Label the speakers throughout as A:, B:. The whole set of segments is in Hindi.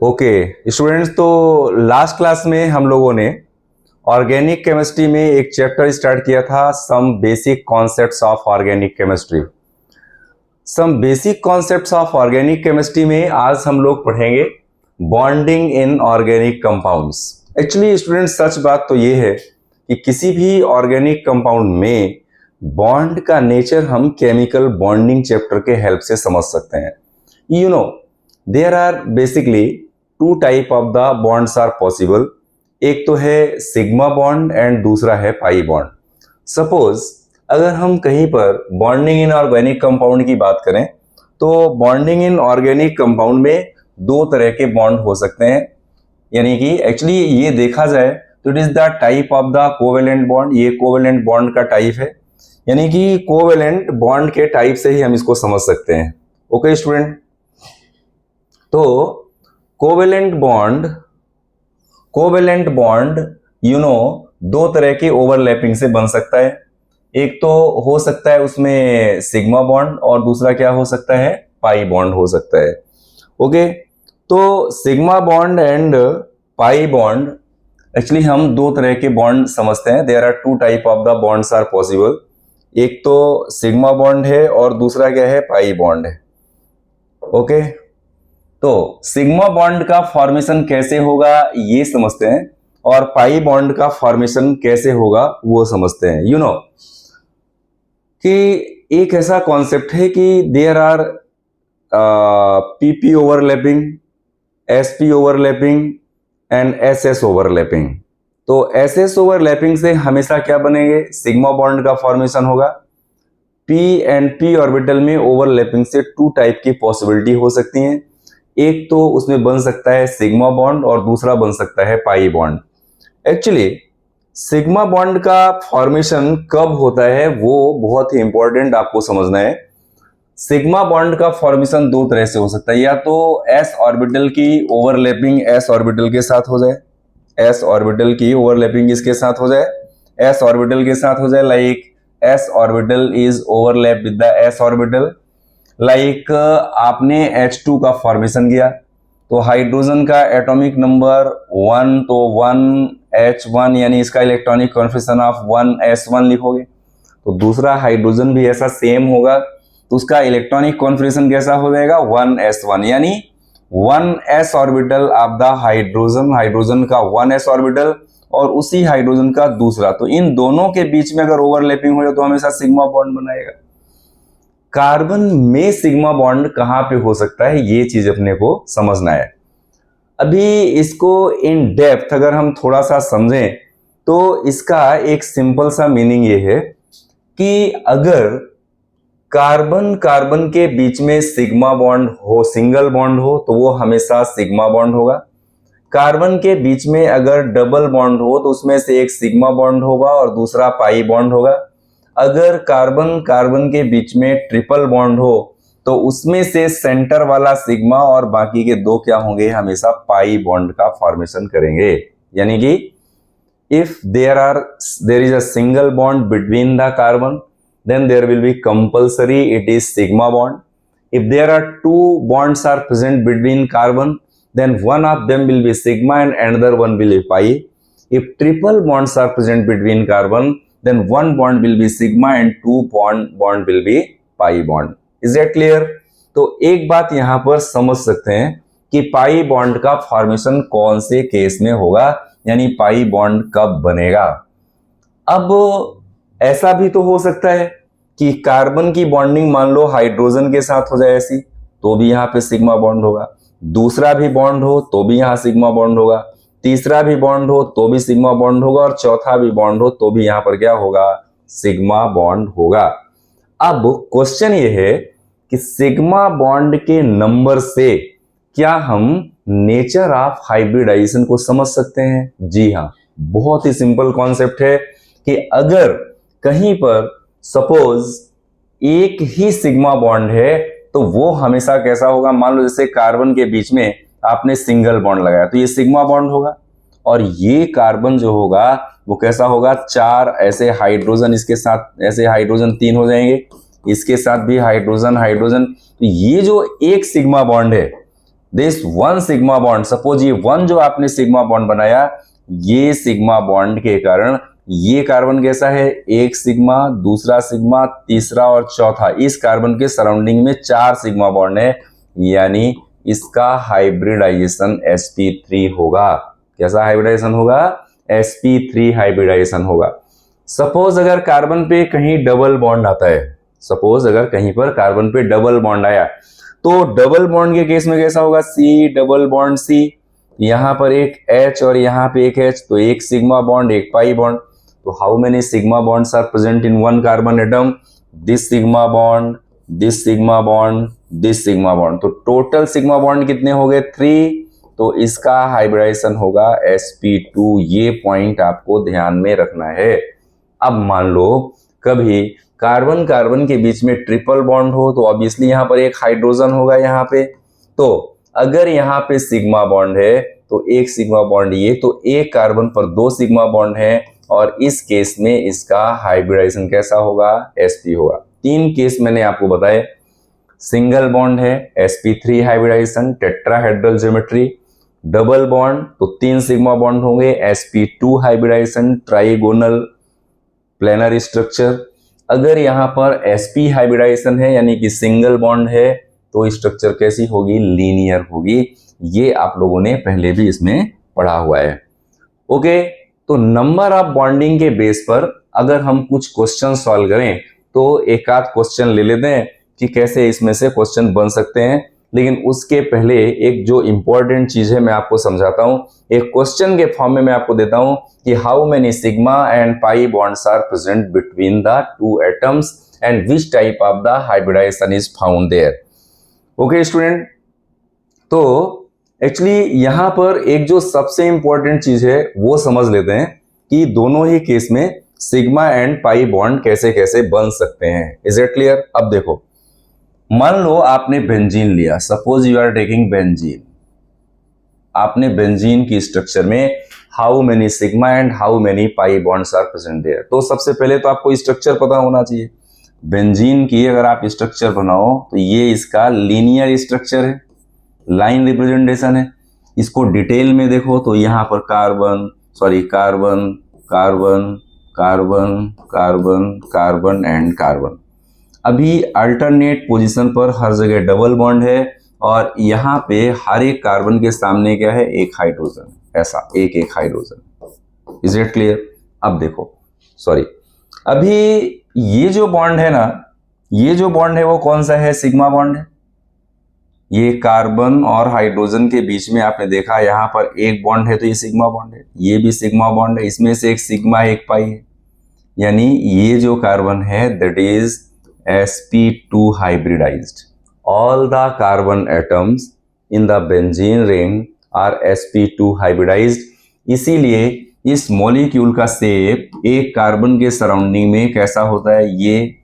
A: ओके स्टूडेंट्स, तो लास्ट क्लास में हम लोगों ने ऑर्गेनिक केमिस्ट्री में एक चैप्टर स्टार्ट किया था, some basic concepts of organic chemistry. Some basic concepts of organic chemistry में आज हम लोग पढ़ेंगे bonding in organic compounds. Actually students, सच बात तो ये है कि किसी भी ऑर्गेनिक कंपाउंड में बॉन्ड का नेचर हम केमिकल बॉन्डिंग चैप्टर के हेल्प से समझ सकते हैं। You know, there are basically two type of the bonds are possible. एक तो है सिग्मा बॉन्ड एंड दूसरा है पाई बॉन्ड। सपोज अगर हम कहीं पर बॉन्डिंग इन ऑर्गेनिक कंपाउंड की बात करें तो बॉन्डिंग इन ऑर्गेनिक कंपाउंड में दो तरह के बॉन्ड हो सकते हैं। यानी कि एक्चुअली ये देखा जाए तो it is the type of the covalent bond. ये कोवेलेंट बॉन्ड का टाइप है, यानी कि कोवेलेंट बॉन्ड के टाइप से ही हम इसको समझ सकते हैं। ओके स्टूडेंट, तो कोवेलेंट बॉन्ड दो तरह के ओवरलैपिंग से बन सकता है। एक तो हो सकता है उसमें सिग्मा बॉन्ड और दूसरा क्या हो सकता है, पाई बॉन्ड हो सकता है। ओके, तो sigma bond and pi bond actually हम दो तरह के बॉन्ड समझते हैं। There are two type of the bonds are possible. एक तो सिग्मा बॉन्ड है और दूसरा क्या है, पाई बॉन्ड है। ओके, तो सिग्मा बॉन्ड का फॉर्मेशन कैसे होगा ये समझते हैं और पाई बॉन्ड का फॉर्मेशन कैसे होगा वो समझते हैं। यू नो कि एक ऐसा कॉन्सेप्ट है कि there are PP overlapping, SP overlapping and SS overlapping. तो एसएस ओवरलैपिंग से हमेशा क्या बनेंगे, सिग्मा बॉन्ड का फॉर्मेशन होगा। पी एंड पी ऑर्बिटल में ओवरलैपिंग से टू टाइप की पॉसिबिलिटी हो सकती हैं। एक तो उसमें बन सकता है सिग्मा बॉन्ड और दूसरा बन सकता है pi bond. Actually sigma bond का फॉर्मेशन कब होता है वो बहुत ही इंपॉर्टेंट आपको समझना है। सिग्मा बॉन्ड का फॉर्मेशन दो तरह से हो सकता है, या तो एस ऑर्बिटल की ओवरलैपिंग एस ऑर्बिटल के साथ हो जाए, एस ऑर्बिटल की ओवरलैपिंग इसके साथ हो जाए, एस ऑर्बिटल के साथ हो जाए, like S orbital is overlap with the S orbital. Like आपने H2 का फॉर्मेशन किया तो हाइड्रोजन का एटॉमिक नंबर 1, तो 1H1 यानी इसका इलेक्ट्रॉनिक कॉन्फिगरेशन ऑफ 1s1 लिखोगे। तो दूसरा हाइड्रोजन भी ऐसा सेम होगा तो उसका इलेक्ट्रॉनिक कॉन्फिगरेशन कैसा हो जाएगा, 1s1, यानी 1s orbital of the hydrogen का 1s ऑर्बिटल और उसी हाइड्रोजन का दूसरा। तो इन दोनों के बीच में अगर ओवरलैपिंग हो जाए तो हमेशा सिग्मा बॉन्ड बनाएगा। कार्बन में सिग्मा बॉन्ड कहां पे हो सकता है ये चीज अपने को समझना है। अभी इसको इन डेप्थ अगर हम थोड़ा सा समझें तो इसका एक सिंपल सा मीनिंग ये है कि अगर कार्बन के बीच में सिग्मा बॉन्ड हो, सिंगल बॉन्ड हो, तो वो हमेशा सिग्मा बॉन्ड होगा। कार्बन के बीच में अगर डबल बॉन्ड हो तो उसमें से एक सिग्मा बॉन्ड होगा और दूसरा पाई बॉन्ड होगा। अगर कार्बन के बीच में ट्रिपल बॉन्ड हो तो उसमें से सेंटर वाला सिग्मा और बाकी के दो क्या होंगे, हमेशा पाई बॉन्ड का फॉर्मेशन करेंगे। यानी कि if there is a single bond between the carbon then there will be compulsory it is sigma bond. If there are two bonds are present between carbon, then one of them will be sigma and another one will be pi. If triple bonds are present between carbon, then one bond will be sigma and two bond will be pi bond. Is that clear? तो एक बात यहाँ पर समझ सकते हैं कि पाई बॉन्ड का फॉर्मेशन कौन से केस में होगा, यानी पाई बॉन्ड कब बनेगा। अब ऐसा भी तो हो सकता है कि कार्बन की बॉन्डिंग मान लो हाइड्रोजन के साथ हो जाए ऐसी, तो भी यहाँ पे सिग्मा बॉन्ड होगा। दूसरा भी बॉन्ड हो तो भी यहाँ सिग्मा बॉन्ड होगा। तीसरा भी बॉन्ड हो तो भी सिग्मा बॉन्ड होगा और चौथा भी बॉन्ड हो तो भी यहाँ पर क्या होगा, सिग्मा बॉन्ड होगा। अब क्वेश्चन ये है कि सिग्मा बॉन्ड के नंबर से क्या हम नेचर ऑफ हाइब्रिडाइजेशन को समझ सकते हैं? जी हाँ, बहुत ही सिंपल कॉन्सेप्ट है कि अगर कहीं पर सपोज एक ही सिग्मा बॉन्ड है तो वो हमेशा कैसा होगा, मान लो जैसे कार्बन के बीच में आपने सिंगल बॉन्ड लगाया तो ये सिग्मा बॉन्ड होगा और ये कार्बन जो होगा वो कैसा होगा, चार ऐसे हाइड्रोजन इसके साथ, ऐसे हाइड्रोजन तीन हो जाएंगे, इसके साथ भी हाइड्रोजन। तो ये जो एक सिग्मा बॉन्ड है this one sigma bond, suppose ये वन जो आपने सिग्मा बॉन्ड बनाया, ये सिग्मा बॉन्ड के कारण ये कार्बन कैसा है, एक सिग्मा, दूसरा सिग्मा, तीसरा और चौथा, इस कार्बन के सराउंडिंग में 4 सिग्मा बॉन्ड है, यानी इसका हाइब्रिडाइजेशन sp3 होगा। कैसा हाइब्रिडाइजेशन होगा, sp3 हाइब्रिडाइजेशन होगा। सपोज अगर कार्बन पे कहीं डबल बॉन्ड आता है, सपोज अगर कहीं पर कार्बन पे डबल बॉन्ड आया, तो डबल बॉन्ड के केस में कैसा होगा, C डबल बॉन्ड C, यहां पर एक H और यहां पे एक H, तो एक सिग्मा बॉन्ड, एक पाई बॉन्ड। तो how many sigma bonds are present in one carbon atom, this sigma bond, this sigma bond, this sigma bond, तो टोटल सिग्मा बॉन्ड कितने हो गए, 3। तो इसका हाइब्रिडाइजेशन होगा sp2, ये पॉइंट आपको ध्यान में रखना है। अब मान लो कभी कार्बन कार्बन के बीच में ट्रिपल बॉन्ड हो, तो ऑब्वियसली यहां पर एक हाइड्रोजन होगा यहाँ पे। तो अगर यहाँ पे सिग्मा बॉन्ड है तो एक सिग्मा बॉन्ड ये, तो एक कार्बन पर 2 सिग्मा बॉन्ड है, और इस केस में इसका हाइब्रिडाइजेशन कैसा होगा, sp होगा। 3 केस मैंने आपको बताए, सिंगल बॉन्ड है sp3 hybridization, tetrahedral geometry, double bond तो 3 सिग्मा बॉन्ड होंगे, sp2 hybridisation, trigonal planar structure. अगर यहाँ पर sp हाइब्रिडाइजेशन है यानी कि सिंगल बॉन्ड है, तो स्ट्रक्चर कैसी होगी, लीनियर होगी। ये आप लोगों ने पहले भी इसमें पढ़ा हुआ है। ओके, तो नंबर ऑफ बॉन्डिंग के बेस पर अगर हम कुछ क्वेश्चन सॉल्व करें, तो एक आध क्वेश्चन ले लेते हैं कि कैसे इसमें से क्वेश्चन बन सकते हैं। लेकिन उसके पहले एक जो इंपॉर्टेंट चीज है मैं आपको समझाता हूं, एक क्वेश्चन के फॉर्म में मैं आपको देता हूं कि how many sigma and pi bonds are present between the 2 atoms and which type of the hybridization is found there. Okay student, तो एक्चुअली यहां पर एक जो सबसे इंपॉर्टेंट चीज है वो समझ लेते हैं कि दोनों ही केस में सिग्मा एंड पाई बॉन्ड कैसे कैसे बन सकते हैं। Is it clear? अब देखो, मान लो आपने बेंजीन लिया, suppose you are taking benzene. आपने बेंजीन की स्ट्रक्चर में how many sigma and how many pi bonds are present there, तो सबसे पहले तो आपको स्ट्रक्चर पता होना चाहिए। बेंजीन की अगर आप स्ट्रक्चर बनाओ तो ये इसका लीनियर स्ट्रक्चर है, लाइन रिप्रेजेंटेशन है। इसको डिटेल में देखो तो यहाँ पर carbon carbon carbon carbon carbon carbon and carbon. अभी अल्टरनेट पोजीशन पर हर जगह डबल बॉन्ड है, और यहाँ पे हर एक कार्बन के सामने क्या है, एक हाइड्रोजन, ऐसा एक एक हाइड्रोजन। Is it clear? अब देखो, अभी ये जो बॉन्ड है ना, ये जो बॉन्ड है वो कौन सा है, सिग्मा बॉन्ड है। ये कार्बन और हाइड्रोजन के बीच में आपने देखा यहाँ पर एक बॉन्ड है, तो ये सिग्मा बॉन्ड है, ये भी सिग्मा बॉन्ड है, इसमें से एक सिग्मा एक पाई है, यानी ये जो कार्बन है that is sp2 hybridized. All the carbon atoms in the benzene ring are sp2 hybridized. इसीलिए इस मॉलिक्यूल का शेप एक कार्बन के सराउंडिंग में कैसा होता है, ये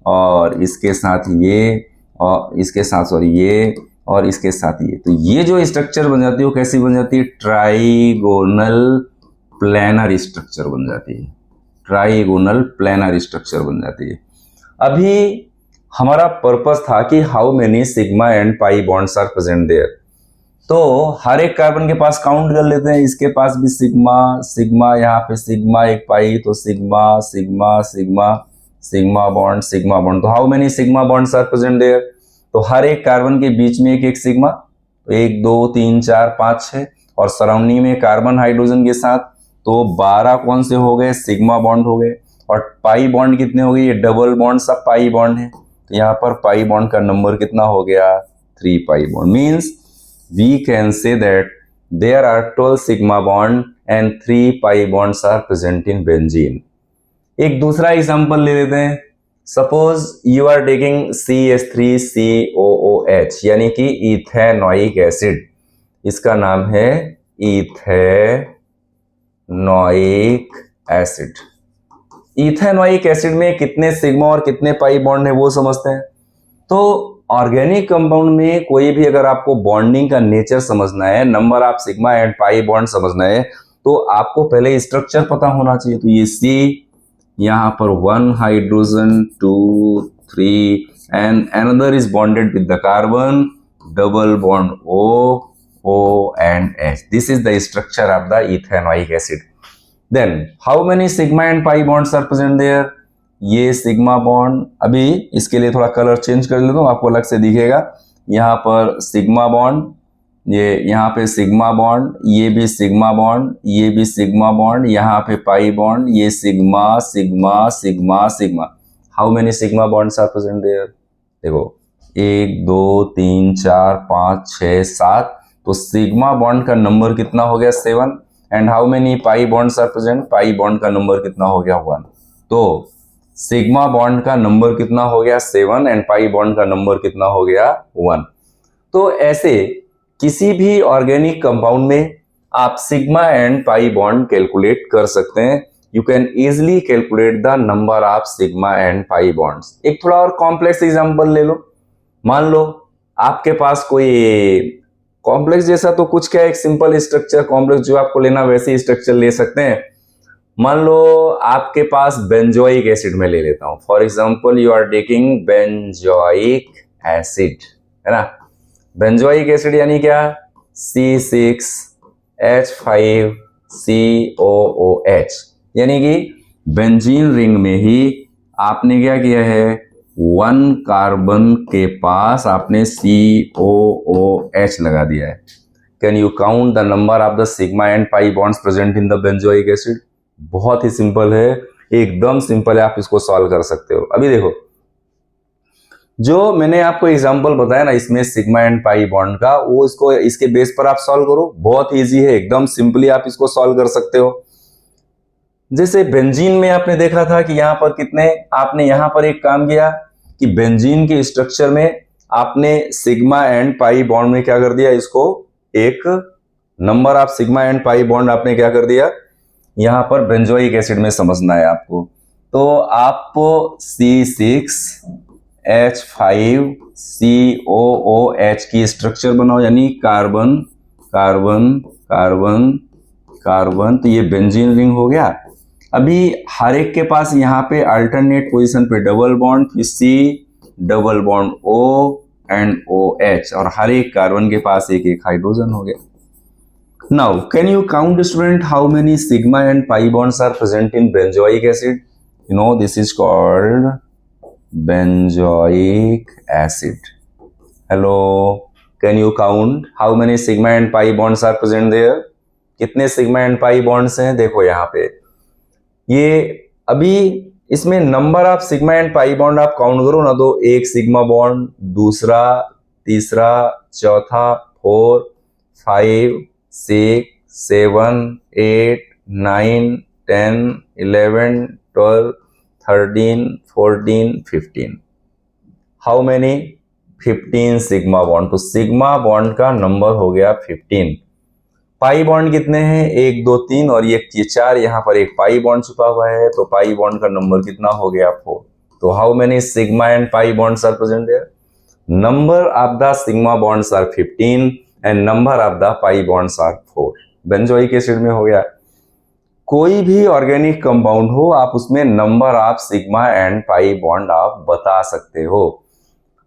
A: और इसके साथ ये और इसके साथ ये और इसके साथ ये, तो ये जो स्ट्रक्चर बन जाती है वो कैसी बन जाती है, ट्राइगोनल प्लेनर स्ट्रक्चर बन जाती है, ट्राइगोनल प्लेनर स्ट्रक्चर बन जाती है। अभी हमारा पर्पस था कि how many sigma and pi bonds are present there, तो हर एक कार्बन के पास काउंट कर लेते हैं, इसके पास भी सिग्मा सिग्मा, यहाँ पे सिग्मा एक पाई, तो sigma sigma sigma sigma bond, तो how many sigma bonds are present there, तो हर एक कार्बन के बीच में एक एक सिग्मा, तो 1 2 3 4 5 6, और सराउंडिंग में कार्बन हाइड्रोजन के साथ, तो 12 कौन से हो गए, सिग्मा बॉन्ड हो गए। और पाई बॉन्ड कितने हो गए, ये डबल बॉन्ड सब पाई बॉन्ड है, तो यहाँ पर पाई बॉन्ड का नंबर कितना हो गया, 3 pi bond. Means we can say that there are 12 sigma bond and 3 pi bonds are present in benzene. एक दूसरा एग्जांपल ले लेते हैं, suppose you are taking CH3COOH यानी कि इथेनोइक एसिड, इसका नाम है इथेनोइक एसिड। इथेनोइक एसिड में कितने सिग्मा और कितने पाई बॉन्ड है वो समझते हैं। तो ऑर्गेनिक कंपाउंड में कोई भी अगर आपको बॉन्डिंग का नेचर समझना है, number of sigma and pi bond समझना है, तो आपको पहले स्ट्रक्चर पता होना चाहिए। तो ये C, यहाँ पर 1 hydrogen 2 3 and another is bonded with the carbon, double bond O and H. This is the structure of the ethanoic acid. Then how many sigma and pi bonds are present there? ये सिग्मा बॉन्ड, अभी इसके लिए थोड़ा कलर चेंज कर लेता हूँ, आपको अलग से दिखेगा। यहाँ पर सिग्मा बॉन्ड, ये यहाँ पे सिग्मा बॉन्ड, ये भी सिग्मा बॉन्ड, ये भी सिग्मा बॉन्ड, यहाँ पे पाई बॉन्ड, ये sigma sigma sigma sigma. How many sigma bonds are present there? देखो 1 2 3 4 5 6 7, तो सिग्मा बॉन्ड का नंबर कितना हो गया? 7। And how many pi bonds are present? Pi bond का नंबर कितना हो गया? 1। तो सिग्मा बॉन्ड का नंबर कितना हो गया? 7 एंड पाई बॉन्ड का नंबर कितना हो गया? 1। तो ऐसे किसी भी ऑर्गेनिक कंपाउंड में आप sigma and pi bond calculate कर सकते हैं। You can easily calculate the number of sigma and pi bonds. एक थोड़ा और कॉम्प्लेक्स एग्जांपल ले लो। मान लो आपके पास कोई कॉम्प्लेक्स जैसा तो कुछ क्या, एक सिंपल स्ट्रक्चर, कॉम्प्लेक्स जो आपको लेना वैसे स्ट्रक्चर ले सकते हैं। मान लो आपके पास बेंजोइक एसिड में ले लेता हूं। For example you are taking benzoic acid, है ना। बेंजोइक एसिड यानी क्या? C6H5COOH, यानी कि बेंजीन रिंग में ही आपने क्या किया है? 1 कार्बन के पास आपने COOH लगा दिया है। Can you count the number of the sigma and pi bonds present in the benzoic acid? बहुत ही सिंपल है, एकदम सिंपल है, आप इसको सॉल्व कर सकते हो। अभी देखो जो मैंने आपको एग्जांपल बताया ना इसमें सिग्मा एंड पाई बॉन्ड का, वो इसको इसके बेस पर आप सॉल्व करो, बहुत इजी है, एकदम सिंपली आप इसको सॉल्व कर सकते हो। जैसे बेंजीन में आपने देखा था कि यहां पर कितने, आपने यहां पर एक काम किया कि बेंजीन के स्ट्रक्चर में आपने सिग्मा एंड पाई बॉन्ड में क्या कर दिया? इसको एक number of sigma and pi bond आपने क्या कर दिया? यहां पर बेंजोइक एसिड में समझना है आपको। तो आप C6H5COOH की स्ट्रक्चर बनाओ, यानी कार्बन कार्बन कार्बन कार्बन, तो ये बेंजीन रिंग हो गया। अभी हर एक के पास यहाँ पे अल्टरनेट पोजीशन पे डबल बॉन्ड, फिर C double bond O and OH, और हर एक कार्बन के पास एक एक हाइड्रोजन हो गया। Now, can you count, student, how many sigma and pi bonds are present in benzoic acid? You know, this is called benzoic acid. Hello, can you count how many sigma and pi bonds are present there? कितने sigma and pi bonds हैं? देखो यहाँ पे ये अभी इसमें number of sigma and pi bond आप काउंट करो ना, तो एक सिग्मा बॉन्ड, दूसरा, तीसरा, चौथा, 4 5 6 7 8 9 10 11 12 13 14 15। How many? 15 sigma bond. तो सिग्मा बॉन्ड का नंबर हो गया 15। पाई बॉन्ड कितने हैं? 1 2 3 और ये 4, यहाँ पर एक पाई बॉन्ड छुपा हुआ है, तो पाई बॉन्ड का नंबर कितना हो गया? 4। तो how many sigma and pi bonds are present there? Number of the sigma bonds are 15 and number of the pi bonds are 4। Benzoic acid में हो गया। कोई भी ऑर्गेनिक कंपाउंड हो, आप उसमें number of sigma and pi bond आप बता सकते हो।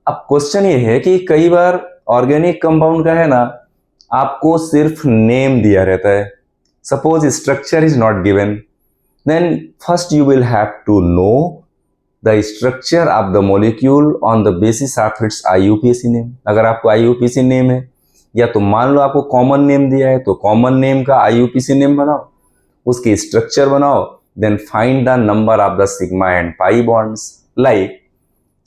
A: अब क्वेश्चन ये है कि कई बार ऑर्गेनिक कंपाउंड का है ना, आपको सिर्फ नेम दिया रहता है, suppose structure is not given, then first you will have to know the structure of the molecule on the basis of its IUPAC name. अगर आपको IUPAC नेम है, या तो मान लो आपको कॉमन नेम दिया है, तो कॉमन नेम का IUPAC नेम बनाओ, उसकी स्ट्रक्चर बनाओ, then find the number of the sigma and pi bonds. Like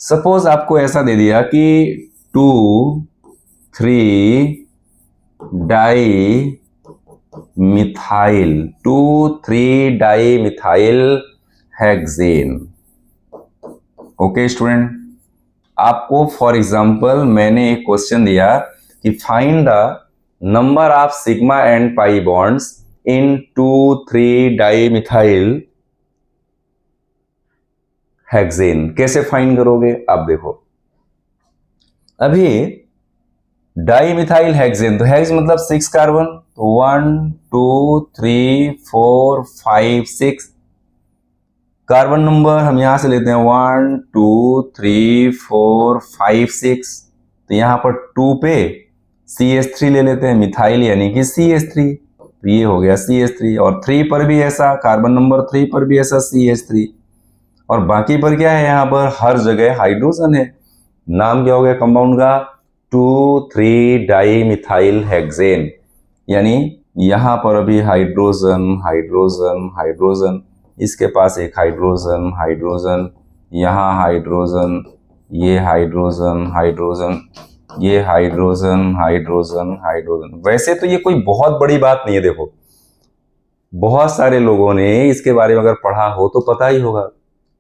A: suppose आपको ऐसा दे दिया कि 2,3 dimethyl 2,3 dimethyl hexane. Okay student, आपको फॉर एग्जांपल मैंने एक क्वेश्चन दिया कि find the number of sigma and pi bonds in 2,3 dimethyl hexane. कैसे फाइंड करोगे आप देखो। अभी डाई मिथाइल हेक्सेन, तो हेक्स मतलब 6 कार्बन, तो 1 2 3 4 5 6 कार्बन नंबर हम यहां से लेते हैं 1 2 3 4 5 6। तो यहाँ पर 2 पे CH3 ले लेते हैं, मिथाइल यानी कि CH3, तो ये हो गया CH3। और 3 पर भी ऐसा, कार्बन नंबर 3 पर भी ऐसा CH3। और बाकी पर क्या है, यहाँ पर हर जगह हाइड्रोजन है। नाम क्या हो गया कंपाउंड का, 2,3 डाइमिथाइल हेक्सेन, यानी यहाँ पर अभी हाइड्रोजन हाइड्रोजन हाइड्रोजन, इसके पास एक हाइड्रोजन हाइड्रोजन, यहाँ हाइड्रोजन, ये हाइड्रोजन हाइड्रोजन, ये हाइड्रोजन हाइड्रोजन हाइड्रोजन। वैसे तो ये कोई बहुत बड़ी बात नहीं है, देखो बहुत सारे लोगों ने इसके बारे में अगर पढ़ा हो तो पता ही होगा,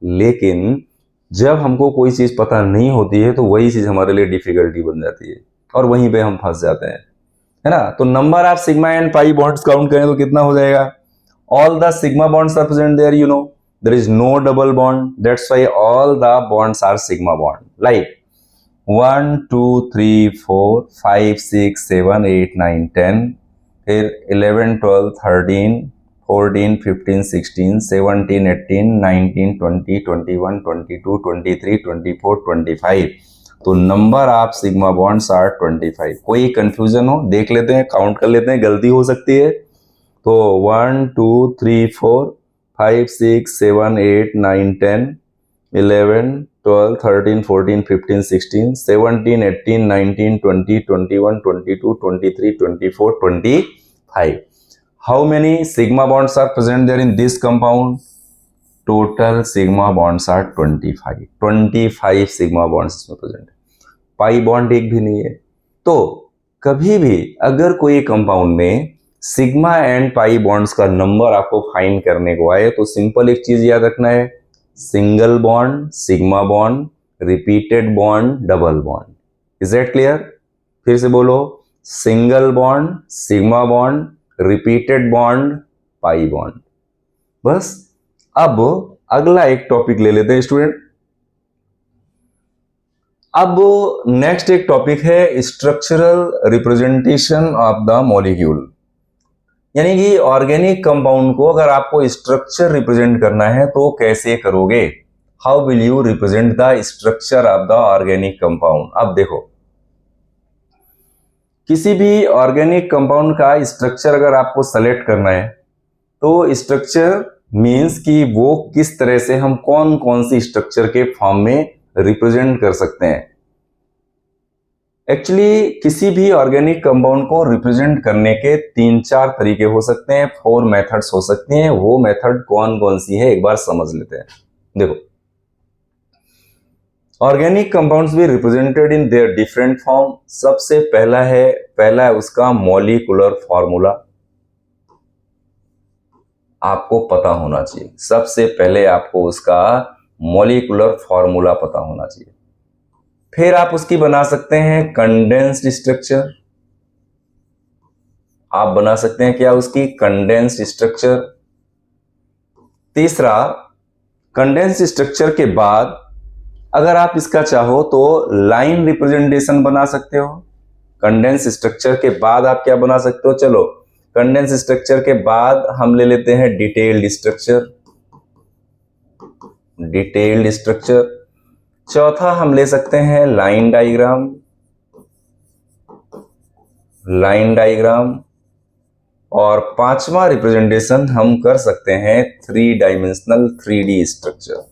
A: लेकिन जब हमको कोई चीज पता नहीं होती है तो वही चीज हमारे लिए डिफिकल्टी बन जाती है और वहीं पे हम फंस जाते हैं, है ना। तो number of sigma and pi bonds count करें तो कितना हो जाएगा, all the sigma bonds are present there, you know there is no double bond, that's why all the bonds are sigma bond, like 1 2 3 4 5 6 7 8 9 10, फिर 11 12 13 14 15 16 17 18 19 20 21 22 23 24 25, तो number of sigma bonds are 25। कोई कंफ्यूजन हो देख लेते हैं, काउंट कर लेते हैं, गलती हो सकती है। तो 1 2 3 4 5 6 7 8 9 10 11 12 13 14 15 16 17 18 19 20 21 22 23 24 25। How many sigma bonds are present there in this compound? Total sigma bonds are 25. 25 sigma bonds इसमें present है, पाई बॉन्ड एक भी नहीं है। तो कभी भी अगर कोई कंपाउंड में सिग्मा एंड पाई बॉन्ड्स का नंबर आपको फाइंड करने को आए तो सिंपल एक चीज याद रखना है, single bond sigma bond, repeated bond double bond. Is that clear? फिर से बोलो, single bond sigma bond, repeated bond pi bond. बस अब अगला एक टॉपिक ले लेते हैं स्टूडेंट। अब नेक्स्ट एक टॉपिक है structural representation of the molecule, यानी कि ऑर्गेनिक कंपाउंड को अगर आपको स्ट्रक्चर रिप्रेजेंट करना है तो कैसे करोगे, how will you represent the structure of the organic compound. अब देखो, किसी भी ऑर्गेनिक कंपाउंड का स्ट्रक्चर अगर आपको सेलेक्ट करना है तो स्ट्रक्चर मींस कि वो किस तरह से हम कौन कौन सी स्ट्रक्चर के फॉर्म में रिप्रेजेंट कर सकते हैं। एक्चुअली किसी भी ऑर्गेनिक कंपाउंड को रिप्रेजेंट करने के 3-4 तरीके हो सकते हैं, 4 मेथड्स हो सकती हैं। वो मेथड कौन कौन सी है एक बार समझ लेते हैं। देखो, ऑर्गेनिक कंपाउंड्स भी represented in their different form. सबसे पहला है उसका मॉलिक्यूलर फॉर्मूला, आपको पता होना चाहिए। सबसे पहले आपको उसका मॉलिक्यूलर फॉर्मूला पता होना चाहिए। फिर आप उसकी बना सकते हैं कंडेंस्ड स्ट्रक्चर, आप बना सकते हैं क्या उसकी कंडेंस्ड स्ट्रक्चर। तीसरा, कंडेंस्ड स्ट्रक्चर के बाद अगर आप इसका चाहो तो लाइन रिप्रेजेंटेशन बना सकते हो। कंडेंस्ड स्ट्रक्चर के बाद आप क्या बना सकते हो, चलो कंडेंस्ड स्ट्रक्चर के बाद हम ले लेते हैं डिटेल्ड स्ट्रक्चर। Detailed structure. चौथा हम ले सकते हैं लाइन डायग्राम। Line diagram. और पांचवा रिप्रेजेंटेशन हम कर सकते हैं 3 डायमेंशनल 3D स्ट्रक्चर,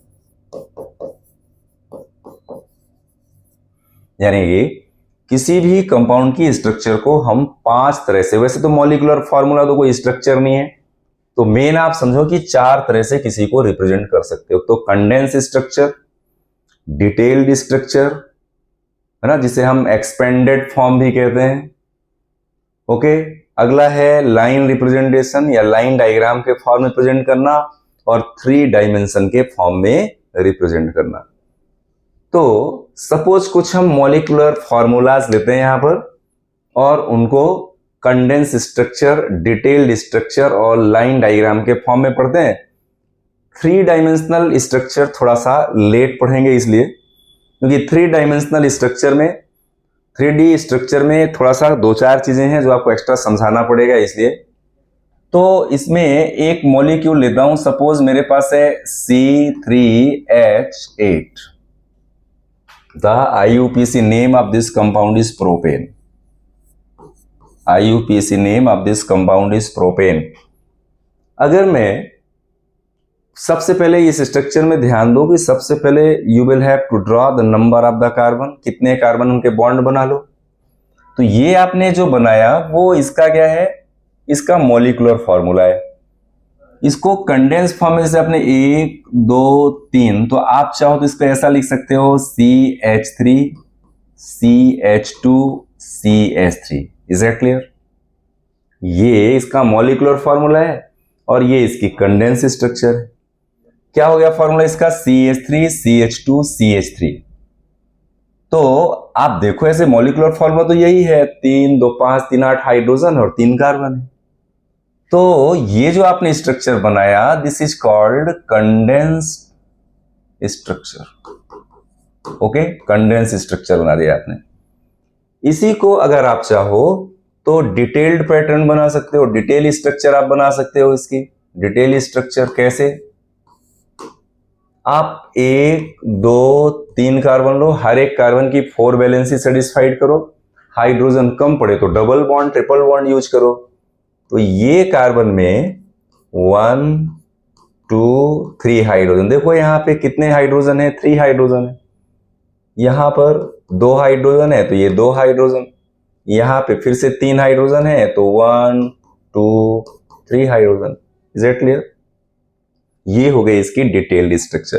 A: यानी कि किसी भी कंपाउंड की स्ट्रक्चर को हम 5 तरह से, वैसे तो मॉलिक्यूलर फॉर्मूला तो कोई स्ट्रक्चर नहीं है, तो मेन आप समझो कि 4 तरह से किसी को रिप्रेजेंट कर सकते हो। तो कंडेंस स्ट्रक्चर, डिटेल्ड स्ट्रक्चर, है ना, जिसे हम एक्सपेंडेड फॉर्म भी कहते हैं। ओके, अगला है लाइन रिप्रेजेंटेशन या लाइन डायग्राम के फॉर्म में प्रेजेंट करना, और 3 डायमेंशन के फॉर्म में रिप्रेजेंट करना। तो सपोज कुछ हम मॉलिक्यूलर फॉर्मूलाज लेते हैं यहां पर और उनको कंडेंस स्ट्रक्चर, डिटेल्ड स्ट्रक्चर और लाइन डायग्राम के फॉर्म में पढ़ते हैं। 3 डायमेंशनल स्ट्रक्चर थोड़ा सा लेट पढ़ेंगे इसलिए, क्योंकि 3 डायमेंशनल स्ट्रक्चर में, 3D स्ट्रक्चर में थोड़ा सा 2-4 चीजें हैं जो आपको एक्स्ट्रा समझाना पड़ेगा, इसलिए। तो इसमें एक मॉलिक्यूल लेता हूं, सपोज मेरे पास है C3H8, The IUPAC name of this compound is propane. IUPAC name of this compound is propane. अगर मैं सबसे पहले इस स्ट्रक्चर में ध्यान दो कि सबसे पहले you will have to draw the number of the carbon, कितने कार्बन उनके बॉन्ड बना लो। तो ये आपने जो बनाया वो इसका क्या है, इसका मॉलिक्यूलर फॉर्मूला है। इसको कंडेंस फॉर्म में जैसे आपने 1 2 3, तो आप चाहो तो इसको ऐसा लिख सकते हो CH3 CH2 CH3। Is that clear? ये इसका मॉलिक्यूलर फॉर्मूला है और ये इसकी कंडेंस स्ट्रक्चर है। क्या हो गया फॉर्मूला इसका? CH3 CH2 CH3। तो आप देखो ऐसे मॉलिक्यूलर फॉर्मूला तो यही है, 3 2 5 3 8 हाइड्रोजन और 3 कार्बन है। तो ये जो आपने स्ट्रक्चर बनाया, this is called condensed structure. Okay, condense structure बना दिया आपने। इसी को अगर आप चाहो तो डिटेल्ड पैटर्न बना सकते हो, डिटेल स्ट्रक्चर आप बना सकते हो। इसकी डिटेल स्ट्रक्चर कैसे? आप 1 2 3 कार्बन लो, हर एक कार्बन की 4 वैलेंसी सेटिस्फाइड करो। हाइड्रोजन कम पड़े तो double bond triple bond use करो। तो ये कार्बन में 1 2 3 हाइड्रोजन, देखो यहां पे कितने हाइड्रोजन है? 3 हाइड्रोजन है। यहां पर 2 हाइड्रोजन है तो ये 2 हाइड्रोजन, यहां पे फिर से 3 हाइड्रोजन है तो 1 2 3 हाइड्रोजन। Is it clear? ये हो गई इसकी डिटेल्ड स्ट्रक्चर।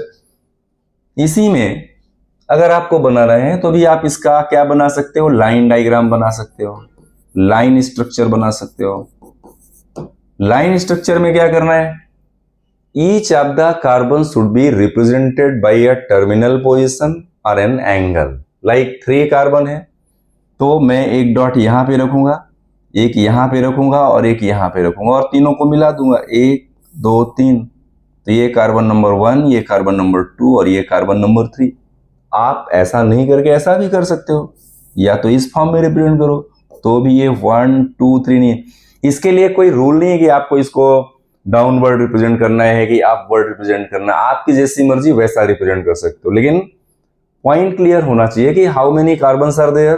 A: इसी में अगर आपको बनाना है तो भी आप इसका क्या बना सकते हो? लाइन डायग्राम बना सकते हो, लाइन स्ट्रक्चर बना सकते हो। लाइन स्ट्रक्चर में क्या करना है? Each of the carbon should be represented by a terminal position और एन एंगल। लाइक 3 कार्बन है तो मैं एक डॉट यहां पे रखूंगा, एक यहां पे रखूंगा और एक यहां पे रखूंगा और तीनों को मिला दूंगा 1 2 3। तो ये कार्बन नंबर 1, ये कार्बन नंबर 2 और ये कार्बन नंबर 3। आप ऐसा नहीं करके ऐसा भी कर सकते हो, या तो इस फॉर्म में रिप्रेजेंट करो तो भी ये 1 2 3 नहीं। इसके लिए कोई रूल नहीं है कि आपको इसको डाउनवर्ड रिप्रेजेंट करना है कि अपवर्ड रिप्रेजेंट करना है। आपकी जैसी मर्जी वैसा रिप्रेजेंट कर सकते हो, लेकिन पॉइंट क्लियर होना चाहिए कि how many carbons are there?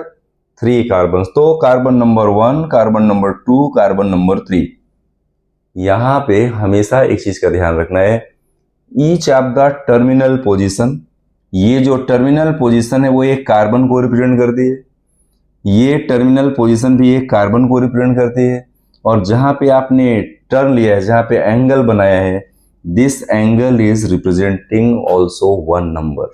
A: 3 carbons. तो carbon number 1, carbon number 2, carbon number 3। यहां पे हमेशा एक चीज का ध्यान रखना है, each of the terminal position. ये जो टर्मिनल पोजीशन है वो एक कार्बन को रिप्रेजेंट करती है, ये टर्मिनल पोजीशन भी एक कार्बन को रिप्रेजेंट करती है। और जहां पे आपने टर्न लिया है, जहां पे एंगल बनाया है, this angle is representing also 1 number.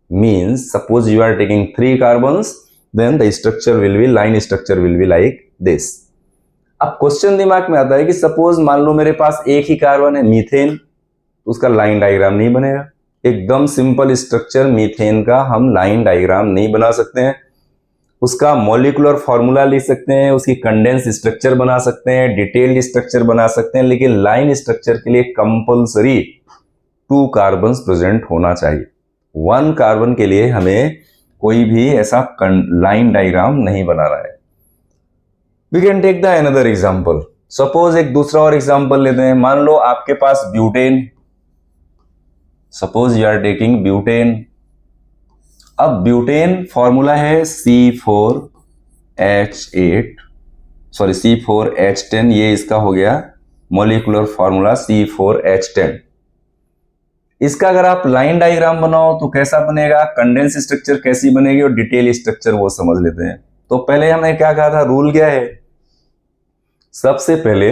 A: Means suppose you are taking 3 carbons, then the structure will be, line structure will be like this. अब क्वेश्चन दिमाग में आता है कि सपोज मान लो मेरे पास एक ही कार्बन है, मीथेन, तो उसका लाइन डायग्राम नहीं बनेगा। एकदम सिंपल स्ट्रक्चर मीथेन का हम लाइन डायग्राम नहीं बना सकते हैं। उसका मॉलिक्यूलर फॉर्मूला लिख सकते हैं, उसकी कंडेंस स्ट्रक्चर बना सकते हैं, डिटेल्ड स्ट्रक्चर बना सकते हैं, लेकिन लाइन स्ट्रक्चर के लिए कंपल्सरी 2 कार्बन प्रेजेंट होना चाहिए। 1 कार्बन के लिए हमें कोई भी ऐसा लाइन डायग्राम नहीं बनाना है। We can take the another example. Suppose एक दूसरा और एग्जांपल लेते हैं। मान लो आपके पास butane, suppose you are taking butane. अब ब्यूटेन फॉर्मूला है C4H10। ये इसका हो गया मॉलिक्यूलर फॉर्मूला C4H10। इसका अगर आप लाइन डायग्राम बनाओ तो कैसा बनेगा, कंडेंस स्ट्रक्चर कैसी बनेगी और डिटेल स्ट्रक्चर वो समझ लेते हैं। तो पहले हमने क्या कहा था, रूल क्या है? सबसे पहले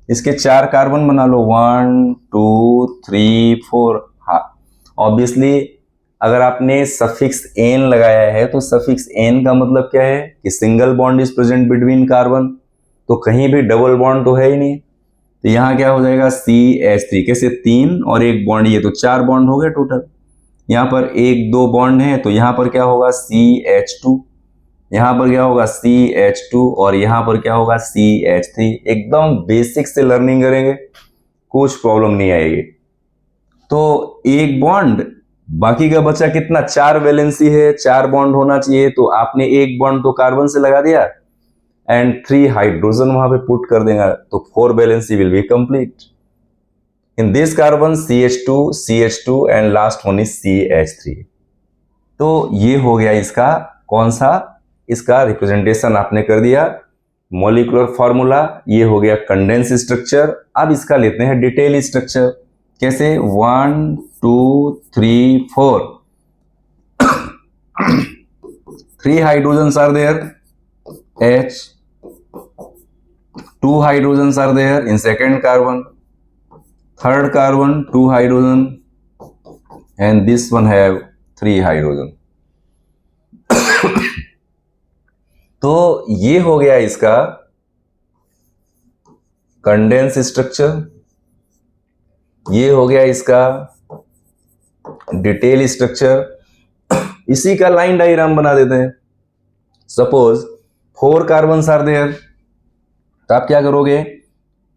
A: इसके 4 कार्बन बना लो, 1 2 3 4। हाँ, ऑब्वियसली अगर आपने सफिक्स एन लगाया है तो सफिक्स एन का मतलब क्या है कि single bond is present between carbon, तो कहीं भी डबल बॉन्ड तो है ही नहीं। तो यहां क्या हो जाएगा CH3, कैसे 3 और 1 बॉन्ड, ये तो 4 बॉन्ड हो गए टोटल। यहां पर 1 2 बॉन्ड है तो यहां पर क्या होगा CH2, यहां पर क्या होगा CH2 और यहां पर क्या होगा CH3। एकदम बेसिक से लर्निंग करेंगे, कुछ प्रॉब्लम नहीं आएगी। तो 1 बॉन्ड, बाकी का बचा कितना, 4 वैलेंसी है, 4 बॉन्ड होना चाहिए। तो आपने 1 बॉन्ड तो कार्बन से लगा दिया एंड 3 हाइड्रोजन वहां पे पुट कर देगा, तो 4 valency will be complete. In this carbon CH2 CH2 and last one is CH3। तो ये हो गया इसका कौन सा, इसका रिप्रेजेंटेशन आपने कर दिया, मॉलिक्यूलर फॉर्मूला, ये हो गया कंडेंस स्ट्रक्चर। अब इसका लेते हैं डिटेल स्ट्रक्चर। कैसे, 1 2 3 4 3 hydrogens are there, H, 2 hydrogens are there in second carbon, third carbon 2 hydrogen, and this one have 3 hydrogen. तो ये हो गया इसका कंडेंस स्ट्रक्चर, ये हो गया इसका डिटेल स्ट्रक्चर। इसी का लाइन डायग्राम बना देते हैं। सपोज 4 कार्बन आर देयर, तो आप क्या करोगे,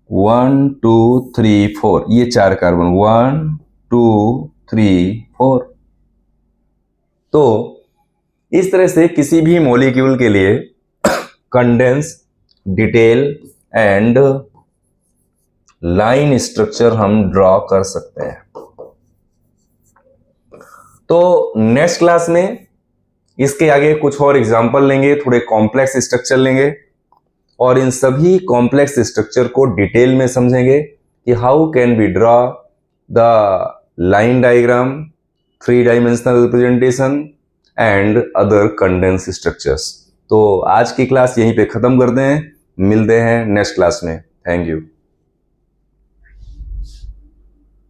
A: 1 2 3 4, ये 4 कार्बन, 1 2 3 4। तो इस तरह से किसी भी मॉलिक्यूल के लिए condense, detail and line structure हम ड्रॉ कर सकते हैं। तो नेक्स्ट क्लास में इसके आगे कुछ और एग्जाम्पल लेंगे, थोड़े कॉम्प्लेक्स स्ट्रक्चर लेंगे और इन सभी कॉम्प्लेक्स स्ट्रक्चर को डिटेल में समझेंगे कि how can be draw the line diagram, 3 dimensional representation and other condense structures. तो आज की क्लास यहीं पे खत्म करते हैं, मिलते हैं नेक्स्ट क्लास में। Thank you.